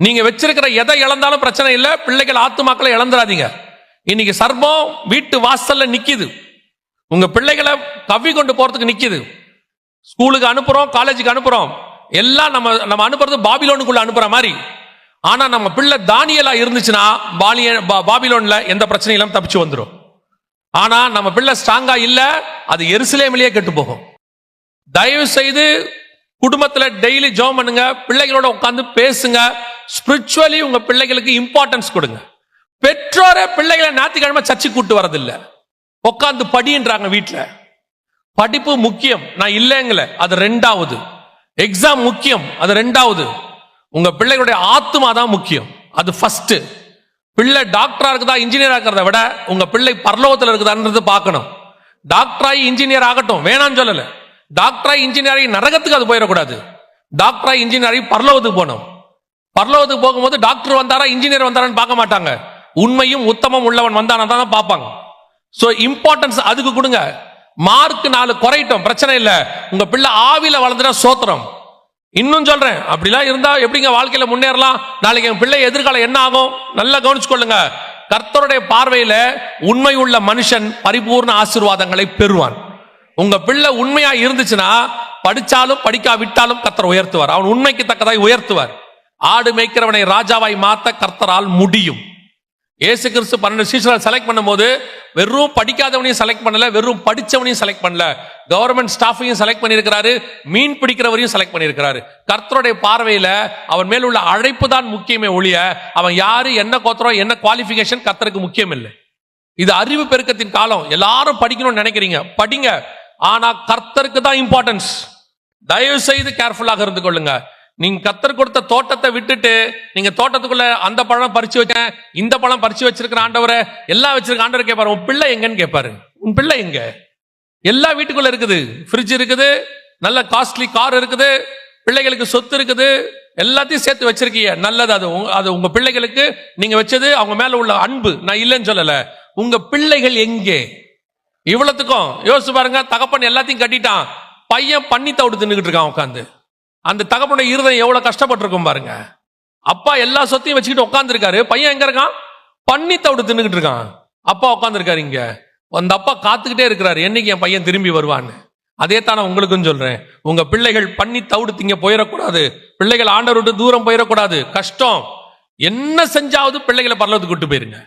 நீங்க வச்சிருக்கிற எதை இழந்தாலும் பிரச்சனை இல்லை, பிள்ளைகள் ஆத்துமாக்களை இழந்துடாதீங்க. இன்னைக்கு சர்பம் வீட்டு வாசல்ல நிக்குது, உங்க பிள்ளைகளை கவ்வி கொண்டு போறதுக்கு நிக்குது. ஸ்கூலுக்கு அனுப்புறோம், காலேஜுக்கு அனுப்புறோம், எல்லாம் நம்ம அனுப்புறது பாபிலோனுக்குள்ள அனுப்புற மாதிரி. ஆனா நம்ம பிள்ளை தானியலா இருந்துச்சுன்னா பாபிலோன்ல எந்த பிரச்சனையிலும் தப்பிச்சு வந்துடும். ஆனா நம்ம பிள்ளை ஸ்ட்ராங்கா இல்ல, அது எருசலேமிலேயே கெட்டு போகும். தயவு செய்து குடும்பத்துல டெய்லி ஜெபம் பண்ணுங்க, பிள்ளைகளோட உட்கார்ந்து பேசுங்க. ஸ்பிரிச்சுவலி உங்க பிள்ளைகளுக்கு இம்பார்ட்டன்ஸ் கொடுங்க. பெற்றோரை பிள்ளைகளை ஞாயிற்றுக்கிழமை சர்ச்சுக்கு கூட்டு வரதில்ல, உட்கார்ந்து படின்றாங்க. வீட்டுல படிப்பு முக்கியம், நான் இல்லைங்கள, அது ரெண்டாவது. எக்ஸாம் முக்கியம், அது ரெண்டாவது. உங்க பிள்ளைகளுடைய ஆத்மா தான் முக்கியம், அது ஃபர்ஸ்ட். பிள்ளை டாக்டரா இருக்குதா இன்ஜினியரா இருக்கிறத விட உங்க பிள்ளை பரலோகத்தில் இருக்குதான்றது பார்க்கணும். டாக்டராகி இன்ஜினியர் ஆகட்டும், வேணான்னு சொல்லல. டாக்டராகி இன்ஜினியரிங் நரகத்துக்கு அது போயிடக்கூடாது. டாக்டராகி இன்ஜினியரிங் பரலோகத்துக்கு போகணும். பரலோகத்துக்கு போகும்போது டாக்டர் வந்தாரா இன்ஜினியர் வந்தாரான்னு பார்க்க மாட்டாங்க, உண்மையும் உத்தமம் உள்ளவன் வந்தானா தான் பார்ப்பாங்க. சோ இம்பார்ட்டன்ஸ் அதுக்கு கொடுங்க. மார்க் 4 குறையட்டும், பிரச்சனை இல்ல. உங்க பிள்ளை ஆவில வளர்ந்துட்டா சோத்திரம். இன்னும் சொல்றேன், அப்படிலாம் இருந்தா எப்படிங்க வாழ்க்கையில முன்னேறலாம்? நாளைக்கு என் பிள்ளை எதிர்காலம் என்ன ஆகும் நல்லா கவனிச்சுக்கொள்ளுங்க. கர்த்தருடைய பார்வையில உண்மை உள்ள மனுஷன் பரிபூர்ண ஆசீர்வாதங்களை பெறுவான். உங்க பிள்ளை உண்மையா இருந்துச்சுன்னா படிச்சாலும் படிக்காவிட்டாலும் கர்த்தர் உயர்த்துவார், அவன் உண்மைக்கு தக்கதாய் உயர்த்துவார். ஆடு மேய்க்கிறவனை ராஜாவாய் மாத்த கர்த்தரால் முடியும். இயேசு கிறிஸ்து 12 சீஷரை செலக்ட் பண்ணும்போது வெறும் படிக்காதவனையும் செலக்ட் பண்ணல, வெறும் படிச்சவனையும் செலக்ட் பண்ணல, கவர்மெண்ட் ஸ்டாஃபையும் செலக்ட் பண்ணியிருக்கிறாரு, மீன் பிடிக்கிறவரையும் செலக்ட் பண்ணியிருக்கிறாரு. கர்த்தருடைய பார்வையில அவன் மேல் உள்ள அழைப்பு தான் முக்கியமே ஒழிய அவன் யாரு, என்ன கோத்திரம், என்ன குவாலிஃபிகேஷன் கர்த்தருக்கு முக்கியம் இல்லை. இது அறிவு பெருக்கத்தின் காலம். எல்லாரும் படிக்கணும்னு நினைக்கிறீங்க, படிங்க. ஆனா கர்த்தருக்கு தான் இம்பார்ட்டன்ஸ். தயவு செய்து கேர்ஃபுல்லாக இருந்து கொள்ளுங்க. நீங்க கர்த்தர் கொடுத்த தோட்டத்தை விட்டுட்டு நீங்க தோட்டத்துக்குள்ள அந்த பழம் பறிச்சு வச்சேன், இந்த பழம் பறிச்சு வச்சிருக்கிற ஆண்டவரை, எல்லாம் வச்சிருக்க ஆண்டவர் கேட்பாரு, உன் பிள்ளை எங்கன்னு கேட்பாரு. உன் பிள்ளை எங்க? எல்லா வீட்டுக்குள்ள இருக்குது, ஃப்ரிட்ஜ் இருக்குது, நல்ல காஸ்ட்லி கார் இருக்குது, பிள்ளைகளுக்கு சொத்து இருக்குது, எல்லாத்தையும் சேர்த்து வச்சிருக்கீங்க, நல்லது. அது உங்க பிள்ளைகளுக்கு நீங்க வச்சது, அவங்க மேல உள்ள அன்பு, நான் இல்லைன்னு சொல்லல. உங்க பிள்ளைகள் எங்கே? இவ்வளவுக்கும் யோசிச்சு பாருங்க. தகப்பன் எல்லாத்தையும் கட்டிட்டான், பையன் பண்ணி தவிடு தின்னுக்கிட்டு இருக்கான் உட்காந்து. அந்த தகப்பனுடைய இருதயம் எவ்வளவு கஷ்டப்பட்டிருக்கும் பாருங்க. அப்பா எல்லா சொத்தையும் வச்சுக்கிட்டு உட்கார்ந்து இருக்காரு, பையன் எங்க இருக்கான்? பண்ணி தவிடு தின்னுக்கிட்டு இருக்கான். அப்பா உட்கார்ந்து இருக்காரு இங்க. அந்த அப்பா காத்துக்கிட்டே இருக்கிறாரு, என்னைக்கு என் பையன் திரும்பி வருவான்னு. அதே தானே உங்களுக்கும் சொல்றேன். உங்க பிள்ளைகள் பண்ணி தவிடு திங்க போயிடக்கூடாது, பிள்ளைகள் ஆண்டவர் விட்டு தூரம் போயிடக்கூடாது. கஷ்டம் என்ன செஞ்சாவது பிள்ளைகளை பரலோகத்துக்கு கூட்டு போயிருங்க.